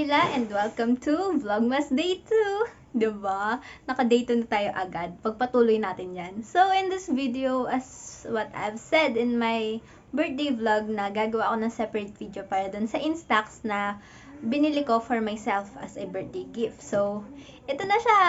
Sheila and welcome to Vlogmas Day 2. Diba? Naka-day 2 na tayo agad. Pagpatuloy natin yan. So, in this video, as what I've said in my birthday vlog na gagawa ako ng separate video para dun sa Instax na binili ko for myself as a birthday gift. So, ito na siya!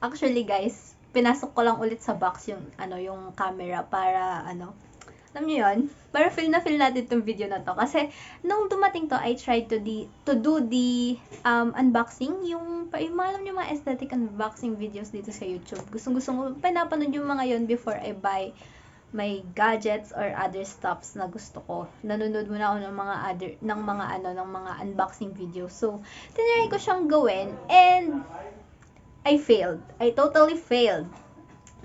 Actually guys, pinasok ko lang ulit sa box yung camera para alam niyo yun, para feel natin itong video na to. Kasi, nung dumating to, I tried to do the unboxing, yung alam niyo mga aesthetic unboxing videos dito sa YouTube. Gustong-gusto ko, pinapanood yung mga yun before I buy my gadgets or other stuffs na gusto ko. Nanonood muna ako ng mga unboxing videos. So, tinry ko siyang gawin, and I failed. I totally failed.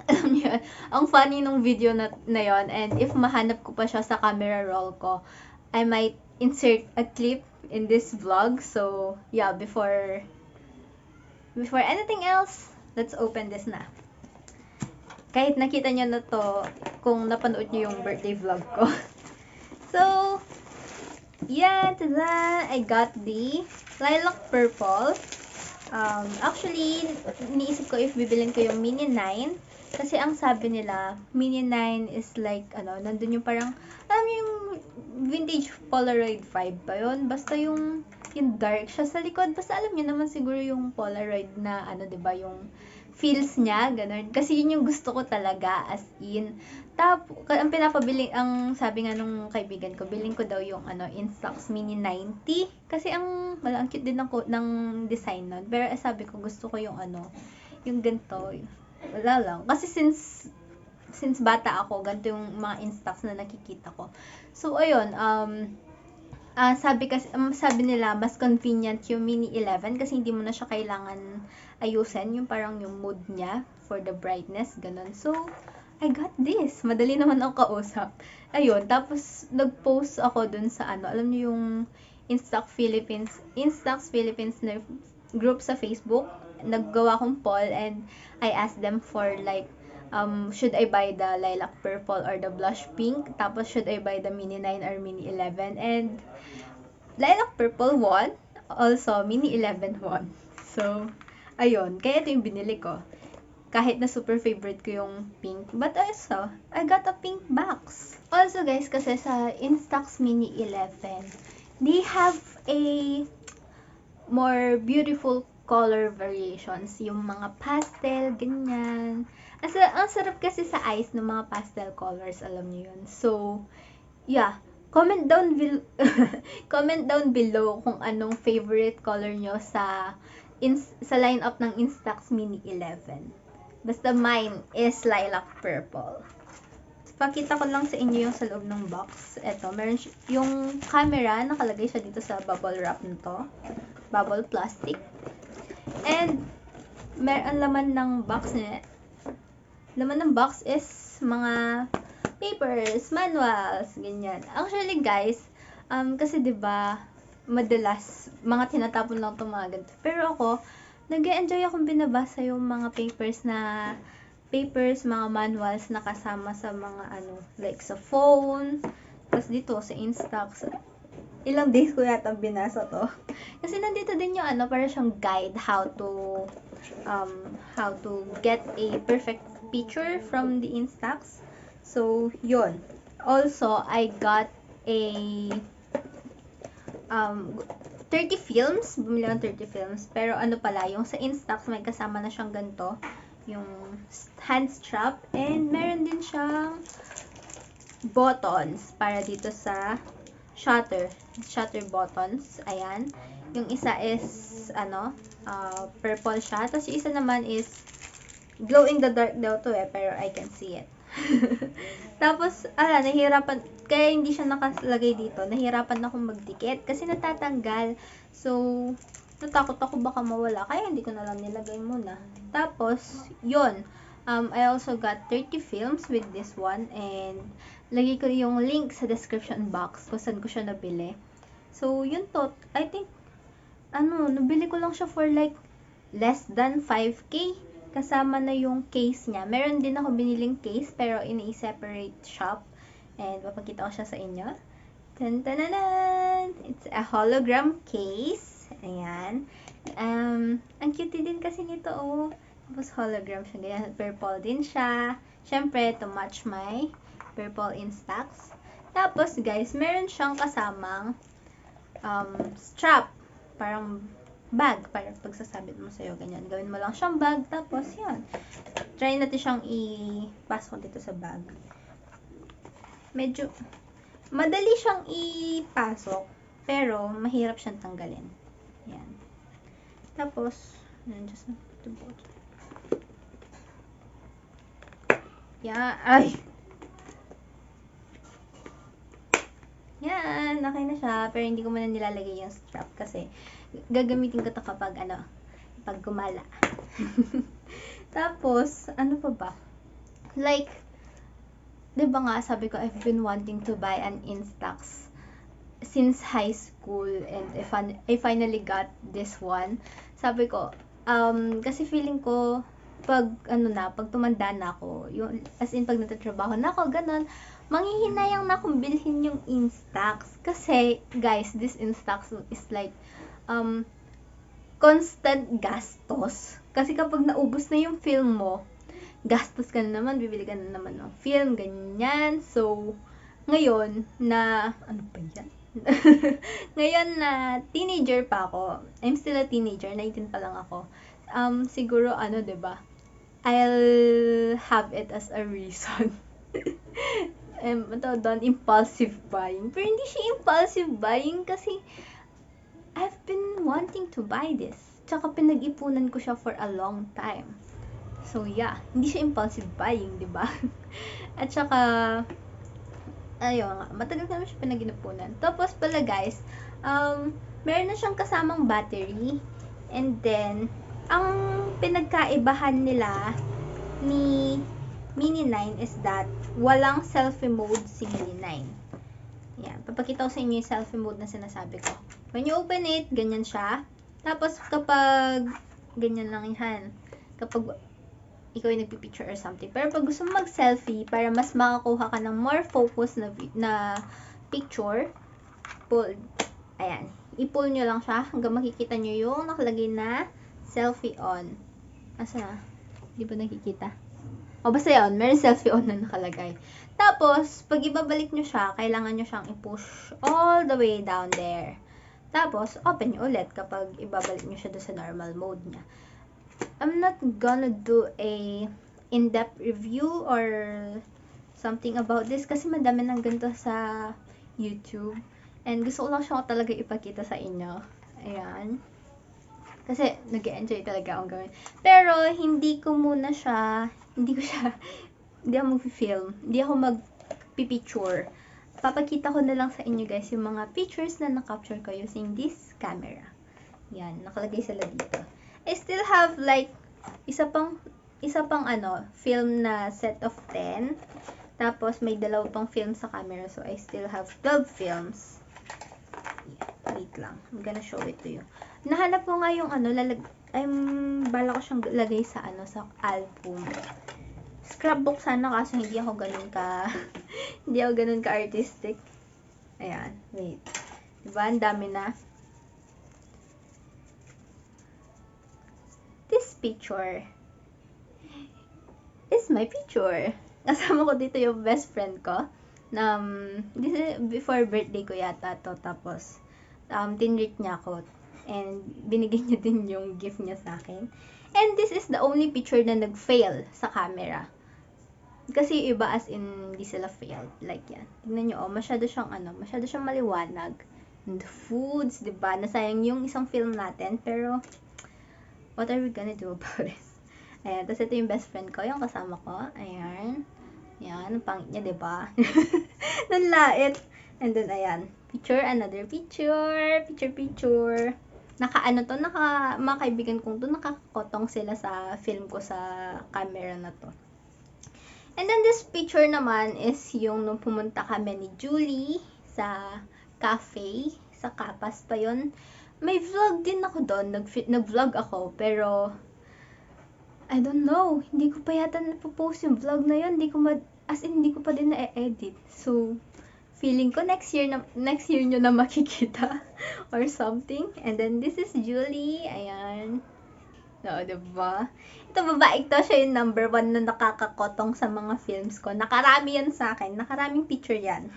Alam niyo, ang funny nung video na yon, and if mahanap ko pa siya sa camera roll ko, I might insert a clip in this vlog. So, yeah, before anything else, let's open this na. Kahit nakita niyo na to kung napanood niyo yung birthday vlog ko. So, yeah, tada! I got the lilac purple. Actually, iniisip ko if bibilin ko yung mini 9. Kasi ang sabi nila, mini 9 is like, nandun yung parang, alam mo yung vintage Polaroid vibe ba yun? Basta yung dark siya sa likod. Basta alam niyo naman siguro yung Polaroid na, diba, yung feels niya, ganun. Kasi yun yung gusto ko talaga, as in. Ang sabi nga nung kaibigan ko, bilhin ko daw yung, Instax Mini 90. Kasi ang cute din ng design nun. Pero sabi ko, gusto ko yung, yung ganito, wala lang. Kasi since bata ako, ganito yung mga Instax na nakikita ko. So, ayun, sabi nila, mas convenient yung Mini 11 kasi hindi mo na siya kailangan ayusin, yung parang yung mood niya for the brightness, ganun. So, I got this. Madali naman ako kausap. Ayun, tapos nag-post ako dun sa alam niyo yung Instax Philippines na group sa Facebook. Naggawa akong poll and I asked them for like, should I buy the lilac purple or the blush pink? Tapos, should I buy the mini 9 or mini 11? And lilac purple won. Also, mini 11 won. So, ayun. Kaya ito yung binili ko. Kahit na super favorite ko yung pink. But also, I got a pink box. Also guys, kasi sa Instax Mini 11, they have a more beautiful color variations. Yung mga pastel, ganyan. Ang sarap kasi sa eyes ng mga pastel colors, alam niyo yun. So, yeah. Comment down below kung anong favorite color nyo sa lineup ng Instax Mini 11. Basta mine is lilac purple. Pakita ko lang sa inyo yung sa loob ng box. Ito, meron yung camera, nakalagay siya dito sa bubble wrap nito. Bubble plastic. And, meron laman ng box niya. Laman ng box is mga papers, manuals, ganyan. Actually guys, kasi 'di ba madalas mga tinatapon lang itong mga ganito. Pero ako, nag-e-enjoy akong binabasa yung mga mga manuals na kasama sa mga like sa phone, tapos dito sa Instax. Ilang days ko yata binasa to. Kasi nandito din yung para siyang guide how to get a perfect picture from the Instax. So, yun. Also, I got a 30 films. Bumili ng 30 films. Pero pala, yung sa Instax, may kasama na siyang ganito. Yung hand strap. And meron din siyang buttons para dito sa shutter. Shutter buttons. Ayan. Yung isa is, purple siya. Tapos yung isa naman is glow in the dark daw to pero I can see it. Tapos, nahihirapan, kaya hindi siya nakalagay dito. Nahihirapan akong magdikit kasi natatanggal. So, natakot ako baka mawala. Kaya hindi ko na lang nilagay muna. Tapos, yun. I also got 30 films with this one. And, lagay ko yung link sa description box kung saan ko siya nabili. So, yun to. I think, nabili ko lang siya for like less than 5K. Kasama na yung case niya. Meron din ako biniling case, pero in a separate shop. And, papakita ko siya sa inyo. Tan-tananan! It's a hologram case. Ayan. Ang cute din kasi nito, oh. Tapos hologram siya, ganyan. Purple din siya. Siyempre, to match my purple Instax. Tapos, guys, meron siyang kasamang strap. Parang bag. Para pagsasabit mo sa'yo, ganyan. Gawin mo lang siyang bag. Tapos, yan. Try natin siyang ipasok dito sa bag. Medyo, madali siyang ipasok. Pero, mahirap siyang tanggalin. Yan. Tapos, just to both. Yan. Ay! Yan. Okay na siya. Pero hindi ko muna nilalagay yung strap kasi gagamitin ko ito kapag pag gumala. Tapos, ano pa ba? Like, diba nga, sabi ko, I've been wanting to buy an Instax since high school and I finally got this one. Sabi ko, kasi feeling ko, pag tumanda na ako, yung, as in, pag natatrabaho na ako, ganun, manghihinayang na akong bilhin yung Instax. Kasi, guys, this Instax is like, constant gastos. Kasi kapag naubos na yung film mo, gastos ka na naman, bibili ka na naman ng film, ganyan. So, ngayon, ano pa yan? Ngayon na teenager pa ako, I'm still a teenager, 19 pa lang ako. Siguro, 'di ba? I'll have it as a reason. Impulsive buying. Pero hindi siya impulsive buying kasi I've been wanting to buy this. Tsaka pinag-ipunan ko siya for a long time. So, yeah. Hindi siya impulsive buying, di ba? At saka, ayun, matagal naman siya pinag-ipunan. Tapos pala, guys, meron na siyang kasamang battery. And then, ang pinagkaibahan nila ni Mini 9 is that walang selfie mode si Mini 9. Yan. Papakita ko sa inyo yung selfie mode na sinasabi ko. When you open it, ganyan siya. Tapos, kapag ganyan lang yan. Kapag ikaw yung nagpipicture or something. Pero pag gusto mo mag-selfie, para mas makakuha ka ng more focus na picture, ayan. I-pull nyo lang siya hanggang makikita nyo yung nakalagay na selfie on. Asa na? Di ba nakikita? O, basta yun. Meron selfie on na nakalagay. Tapos, pag ibabalik nyo siya, kailangan nyo siyang i-push all the way down there. Tapos, open nyo ulit kapag ibabalik nyo siya doon sa normal mode niya. I'm not gonna do a in-depth review or something about this kasi madami ng ganito sa YouTube. And gusto ko lang siya talaga ipakita sa inyo. Ayan. Kasi nag-enjoy talaga akong gawin. Pero hindi ako mag-film. Hindi ako mag-picture. Papakita ko na lang sa inyo guys yung mga pictures na na-capture ko using this camera. Yan, nakalagay sila dito. I still have like isa pang film na set of 10. Tapos may dalawa pang film sa camera, so I still have 12 films. Yeah, wait lang. I'm gonna show it to you. Nahanap ko nga yung bala ko siyang lagay sa sa album. Scrapbook sana kaso hindi ako ganun ka artistic. Ayan, wait. Diba, ang dami na. This picture is my picture. Kasama ko dito yung best friend ko. Before birthday ko yata to. Tapos, tinreat niya ako. And, binigyan niya din yung gift niya sa akin. And this is the only picture na nag-fail sa camera. Kasi iba as in, hindi sila failed. Like yan. Tingnan nyo, masyado siyang maliwanag. And the foods, diba? Nasayang yung isang film natin. Pero, what are we gonna do about it? Ayan, tapos ito yung best friend ko, yung kasama ko. Ayan. Ayan, ang pangit niya, diba? Nanlait. And then, ayan. Picture, another picture. Picture. Mga kaibigan kong to, nakakotong sila sa film ko sa camera na to. And then, this picture naman is yung nung pumunta kami ni Julie sa cafe. Sa Kapas pa yun. May vlog din ako doon. Nag-vlog ako. Pero, I don't know. Hindi ko pa yata napopost yung vlog na yun. Hindi ko pa din na-edit. So, feeling ko next year nyo na makikita or something. And then this is Julie. Ayan. No, diba? Ito babae to, siya yung number 1 na nakakakotong sa mga films ko. Nakarami yan sa akin. Nakaraming picture yan.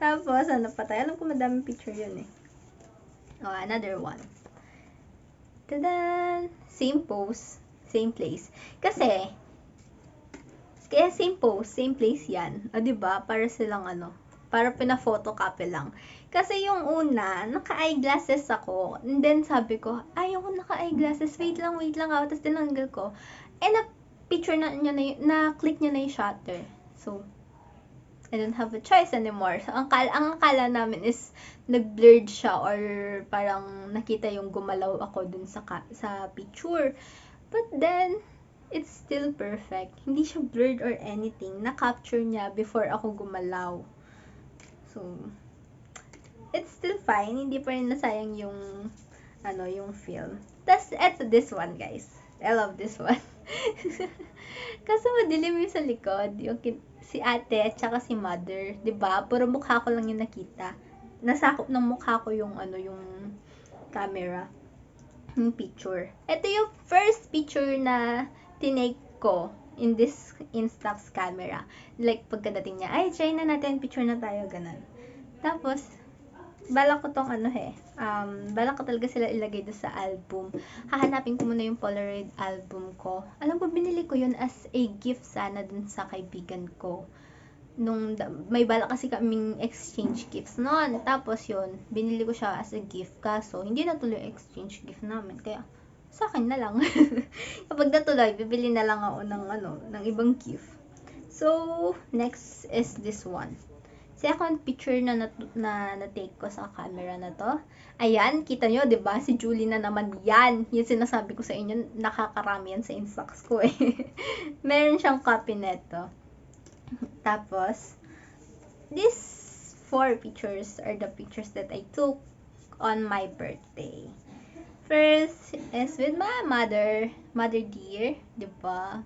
Tapos, ano pa tayo? Alam ko madaming picture yun eh. Oh, another one. Tadan! Same pose, same place. Kaya same pose, same place yan. O, diba? Para silang para pina-photocopy lang. Kasi yung una, naka-eyeglasses ako. And then sabi ko, ayoko naka-eyeglasses. Wait lang ako. Tapos tinanggal ko. Eh, na-picture na-click niya na yung shutter. So, I don't have a choice anymore. So, ang akala namin is nag-blurred siya or parang nakita yung gumalaw ako dun sa picture. But then, it's still perfect. Hindi siya blurred or anything. Na-capture niya before ako gumalaw. So, it's still fine. Hindi pa rin nasayang yung film. Tapos, eto this one, guys. I love this one. Kasi madilim yung sa likod. Yung si ate at saka si mother. 'Di ba? Puro mukha ko lang yung nakita. Nasakop ng mukha ko yung yung camera. Yung picture. Ito yung first picture na tinake ko in this Instax camera. Like, pagkadating niya, ay, try na natin, picture na tayo, ganun. Tapos, balak ko tong balak ko talaga sila ilagay doon sa album. Hahanapin ko muna yung Polaroid album ko. Alam ko, binili ko yun as a gift sana dun sa kaibigan ko. May balak kasi kaming exchange gifts noon. Tapos yun, binili ko siya as a gift. Kaso, hindi natuloy exchange gift namin. Kaya, sa akin na lang. Kapag natuloy, bibili na lang ako ng ibang gift. So, next is this one. Second picture na na-take ko sa camera na to. Ayan, kita nyo, 'di ba? Si Julie na naman yan. Yung sinasabi ko sa inyo, nakakarami yan sa Instax ko eh. Meron siyang copy neto. Tapos, these 4 pictures are the pictures that I took on my birthday. First is with my mother dear, 'di ba?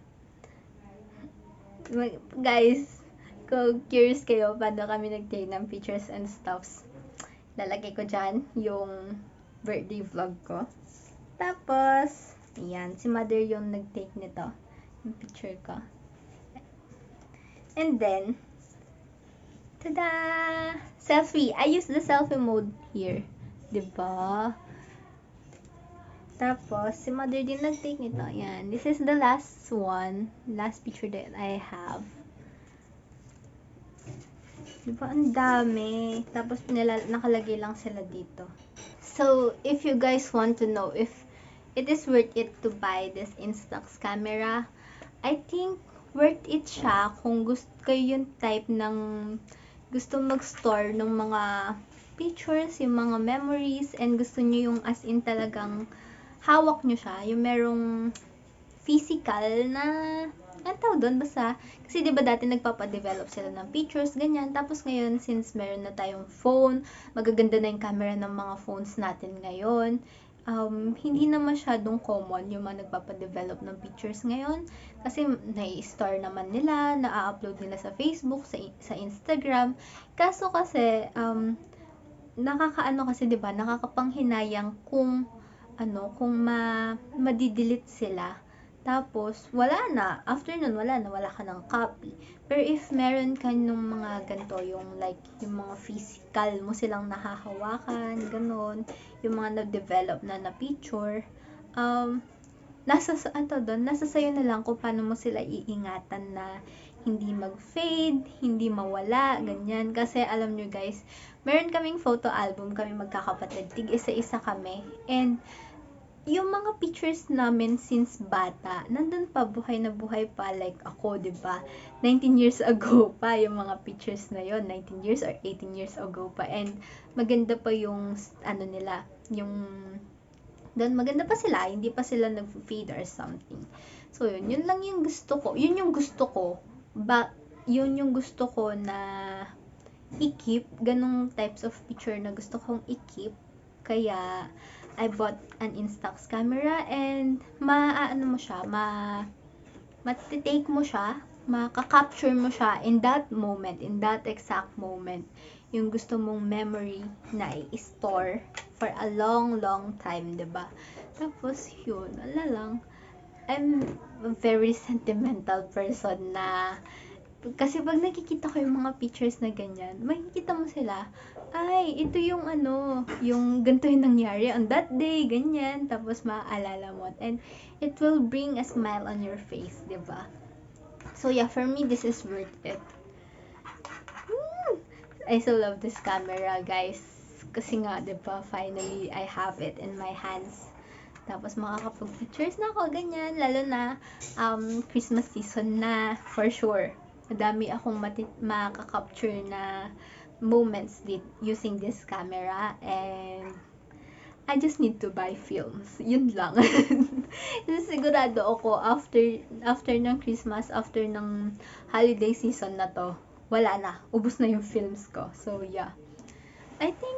Guys, kung curious kayo paano kami nag-take ng pictures and stuffs, lalagay ko dyan yung birthday vlog ko. Tapos, ayan, si mother yung nag-take nito, yung picture ko. And then, tada! Selfie! I use the selfie mode here. Diba? Tapos, si mother din nag-take nito. Ayan, this is the last one, last picture that I have. Diba, ang dami. Tapos, nakalagay lang sila dito. So, if you guys want to know if it is worth it to buy this Instax camera, I think worth it siya kung gusto kayo yung type ng gusto mag-store ng mga pictures, yung mga memories, and gusto nyo yung as in talagang hawak nyo siya. Yung merong physical na ang tawag doon, basta, kasi diba dati nagpapadevelop sila ng pictures, ganyan. Tapos ngayon, since meron na tayong phone, magaganda na yung camera ng mga phones natin ngayon. Hindi na masyadong common yung mga nagpapadevelop ng pictures ngayon. Kasi nai-store naman nila, na-upload nila sa Facebook, sa Instagram. Kaso kasi, nakakaano kasi diba, nakakapanghinayang kung madidelete sila. Tapos, wala na. After nun, wala ka ng copy. Pero if meron ka nung mga ganito, yung like, yung mga physical mo silang nahahawakan, ganun, yung mga na-develop na picture, nasa sayo na lang kung paano mo sila iingatan na hindi mag-fade, hindi mawala, ganyan. Kasi alam nyo guys, meron kaming photo album, kami magkakapatid, tig-isa-isa kami. And, yung mga pictures namin since bata, nandun pa, buhay na buhay pa, like ako, 'di ba? 19 years ago pa yung mga pictures na yon, 19 years or 18 years ago pa. And maganda pa yung nila, yung doon maganda pa sila, hindi pa sila nag-fade or something. So yun lang yung gusto ko. Yun yung gusto ko. Yun yung gusto ko na i-keep, ganung types of picture na gusto kong i-keep. Kaya I bought an Instax camera and matitake mo siya makaka-capture mo siya in that moment, in that exact moment, yung gusto mong memory na i-store for a long, long time, 'di ba? Tapos yun, ala lang, I'm a very sentimental person na kasi pag nakikita ko yung mga pictures na ganyan, makikita mo sila, ay, ito yung ano, yung ganito yung nangyari on that day, ganyan, tapos maaalala mo. And it will bring a smile on your face, di ba? So yeah, for me, this is worth it. I so love this camera, guys. Kasi nga, di ba, finally, I have it in my hands. Tapos makakapag-pictures na ako, ganyan. Lalo na Christmas season na, for sure. Madami akong makaka-capture na moments using this camera. And I just need to buy films. Yun lang. Sigurado ako, after ng Christmas, after ng holiday season na to, wala na. Ubus na yung films ko. So, yeah. I think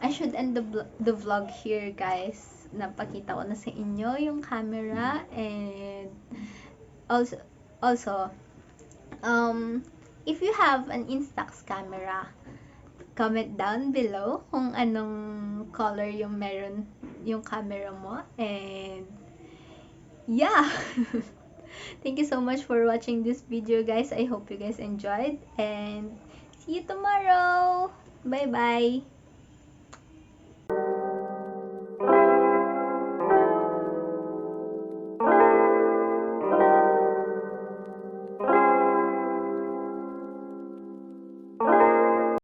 I should end the vlog here, guys. Napakita ko na sa inyo yung camera. And also, if you have an Instax camera, comment down below kung anong color yung meron yung camera mo. And yeah. Thank you so much for watching this video, guys. I hope you guys enjoyed, and see you tomorrow. Bye bye.